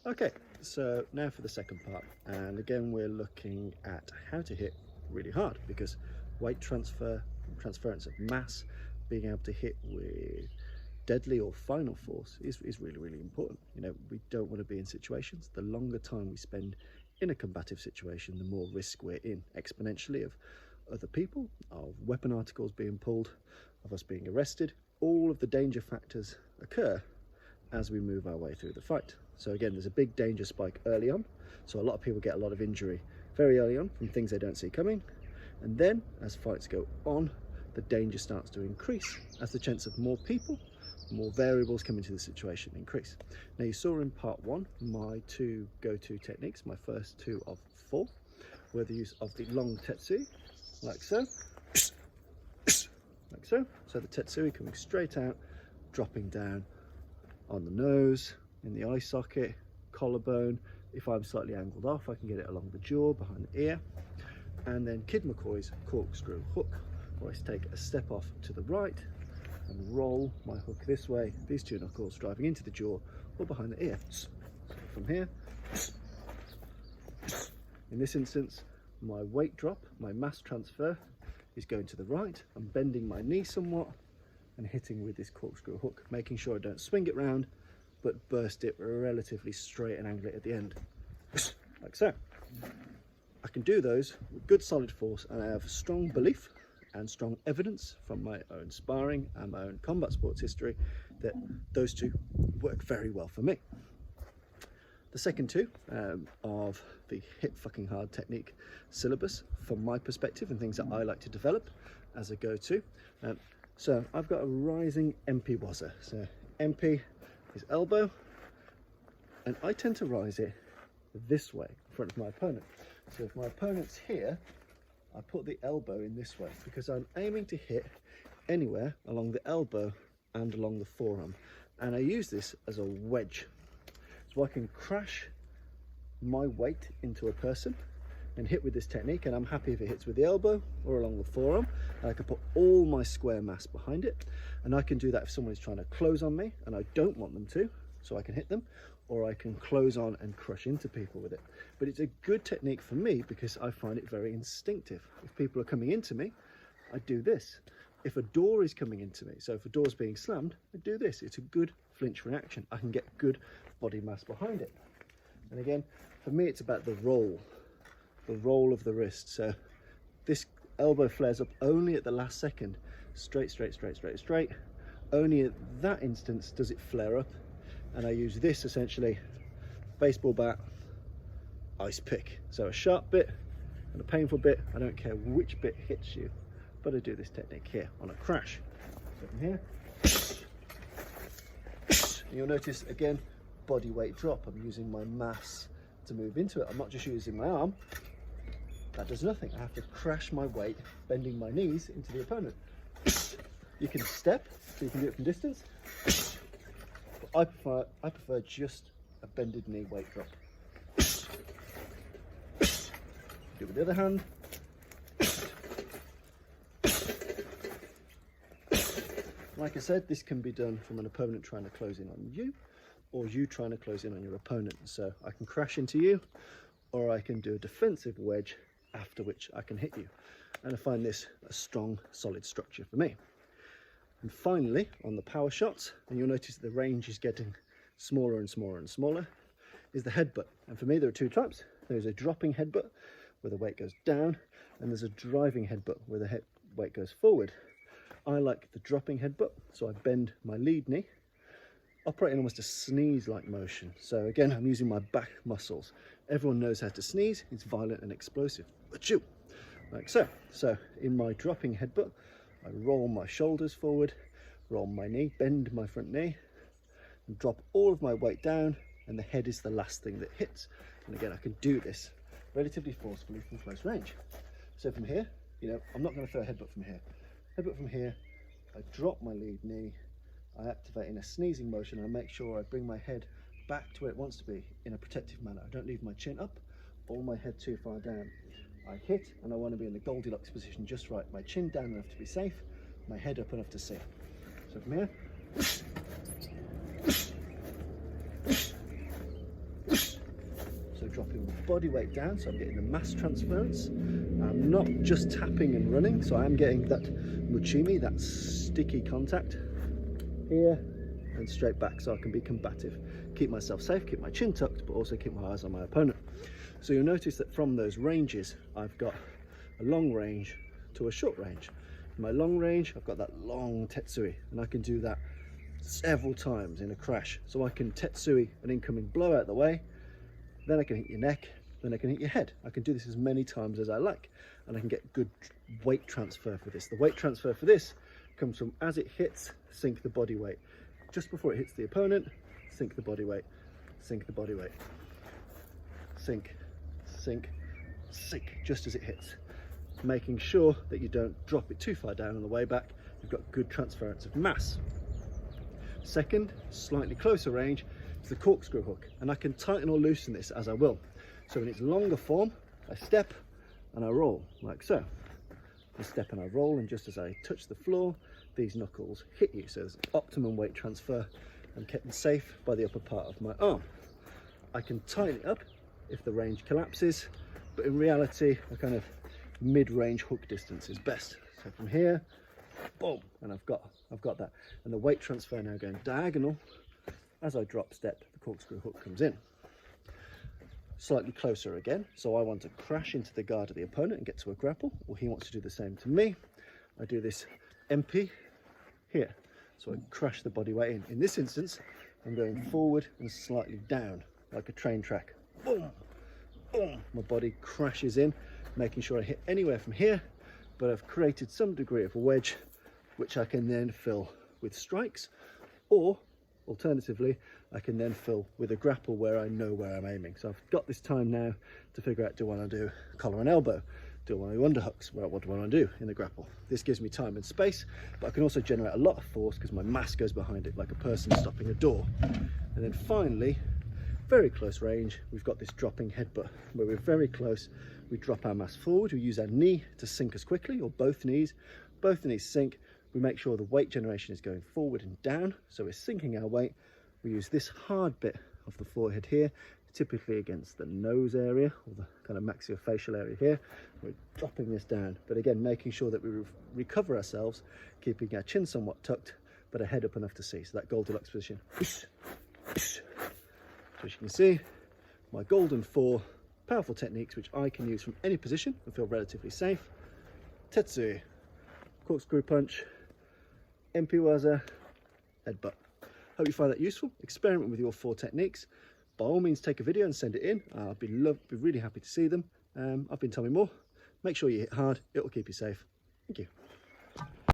Okay, so now for the second part, and again we're looking at how to hit really hard, because weight transference of mass, being able to hit with deadly or final force is really important. You know, we don't want to be in situations, the longer time we spend in a combative situation, the more risk we're in exponentially of other people, of weapon articles being pulled, of us being arrested. All of the danger factors occur as we move our way through the fight. So again, there's a big danger spike early on, so a lot of people get a lot of injury very early on from things they don't see coming, and then as fights go on, the danger starts to increase as the chance of more people, more variables come into the situation increase. Now, you saw in part one my two go-to techniques, my first two of four, were the use of the long Tetsui, like so, like so. So the Tetsui coming straight out, dropping down on the nose, in the eye socket, collarbone. If I'm slightly angled off, I can get it along the jaw, behind the ear. And then Kid McCoy's Corkscrew Hook, where I take a step off to the right and roll my hook this way, these two knuckles driving into the jaw or behind the ear. So from here, in this instance, my weight drop, my mass transfer is going to the right. I'm bending my knee somewhat and hitting with this corkscrew hook, making sure I don't swing it round, but burst it relatively straight and angle it at the end, like so. I can do those with good solid force, and I have strong belief and strong evidence from my own sparring and my own combat sports history that those two work very well for me. The second two of the hit fucking hard technique syllabus, from my perspective, and things that I like to develop as a go-to. So I've got a rising MP waza. So MP is elbow, and I tend to rise it this way in front of my opponent. So if my opponent's here, I put the elbow in this way because I'm aiming to hit anywhere along the elbow and along the forearm. And I use this as a wedge. So I can crash my weight into a person and hit with this technique, and I'm happy if it hits with the elbow or along the forearm, and I can put all my square mass behind it. And I can do that if someone is trying to close on me and I don't want them to, so I can hit them, or I can close on and crush into people with it. But it's a good technique for me because I find it very instinctive. If people are coming into me, I do this. If a door is coming into me, so if a door's being slammed, I do this. It's a good flinch reaction. I can get good body mass behind it. And again, for me, it's about the roll of the wrist. So this elbow flares up only at the last second. Straight, straight, straight, straight, straight. Only at that instance does it flare up. And I use this essentially, baseball bat, ice pick. So a sharp bit and a painful bit. I don't care which bit hits you, but I do this technique here on a crash. So from here, and you'll notice again, body weight drop. I'm using my mass to move into it. I'm not just using my arm. That does nothing. I have to crash my weight, bending my knees into the opponent. You can step, so you can do it from distance. But I prefer just a bended knee weight drop. Do it with the other hand. Like I said, this can be done from an opponent trying to close in on you, or you trying to close in on your opponent. So I can crash into you, or I can do a defensive wedge, after which I can hit you. And I find this a strong, solid structure for me. And finally, on the power shots, and you'll notice the range is getting smaller and smaller and smaller, is the headbutt. And for me, there are two types. There's a dropping headbutt, where the weight goes down, and there's a driving headbutt, where the weight goes forward. I like the dropping headbutt, so I bend my lead knee, operating almost a sneeze-like motion. So again, I'm using my back muscles. Everyone knows how to sneeze. It's violent and explosive. Achoo! Like so. So in my dropping headbutt, I roll my shoulders forward, roll my knee, bend my front knee, and drop all of my weight down, and the head is the last thing that hits. And again, I can do this relatively forcefully from close range. So from here, you know, I'm not going to throw a headbutt from here. Headbutt from here, I drop my lead knee, I activate in a sneezing motion, and I make sure I bring my head back to where it wants to be in a protective manner. I don't leave my chin up or my head too far down. I hit, and I want to be in the Goldilocks position just right. My chin down enough to be safe, my head up enough to see. So from here, dropping the body weight down, so I'm getting the mass transference. I'm not just tapping and running, so I'm getting that muchimi, that sticky contact here and straight back, so I can be combative, keep myself safe, keep my chin tucked, but also keep my eyes on my opponent. So you'll notice that from those ranges, I've got a long range to a short range. In my long range, I've got that long tetsui, and I can do that several times in a crash. So I can tetsui an incoming blow out of the way, then I can hit your neck, then I can hit your head. I can do this as many times as I like, and I can get good weight transfer for this. The weight transfer for this comes from, as it hits, sink the body weight. Just before it hits the opponent, sink the body weight, sink the body weight, sink, sink, sink, just as it hits. Making sure that you don't drop it too far down on the way back. You've got good transference of mass. Second, slightly closer range, is the corkscrew hook, and I can tighten or loosen this as I will. So in its longer form, I step and I roll, like so. I step and I roll, and just as I touch the floor, these knuckles hit you. So there's optimum weight transfer and kept safe by the upper part of my arm. I can tighten it up if the range collapses, but in reality, a kind of mid-range hook distance is best. So from here, boom, and I've got that. And the weight transfer now going diagonal. As I drop step, the corkscrew hook comes in. Slightly closer again, so I want to crash into the guard of the opponent and get to a grapple, or he wants to do the same to me. I do this MP here, so I crash the body weight in. In this instance, I'm going forward and slightly down, like a train track. Boom, boom, my body crashes in, making sure I hit anywhere from here, but I've created some degree of a wedge, which I can then fill with strikes, or alternatively, I can then fill with a grapple where I know where I'm aiming. So I've got this time now to figure out, do I want to do collar and elbow? Do I want to do underhooks? Well, what do I want to do in the grapple? This gives me time and space, but I can also generate a lot of force because my mass goes behind it like a person stopping a door. And then finally, very close range, we've got this dropping headbutt where we're very close. We drop our mass forward, we use our knee to sink us quickly, or both the knees sink. We make sure the weight generation is going forward and down, so we're sinking our weight. We use this hard bit of the forehead here, typically against the nose area, or the kind of maxillofacial area here. We're dropping this down, but again, making sure that we recover ourselves, keeping our chin somewhat tucked, but a head up enough to see, so that Goldilocks position. So as you can see, my golden 4 powerful techniques, which I can use from any position and feel relatively safe. Tetsui, corkscrew punch, MP waza, headbutt. Hope you find that useful. Experiment with your 4 techniques. By all means, take a video and send it in. I'd be really happy to see them. I've been Tommy Moore. Make sure you hit hard. It will keep you safe. Thank you.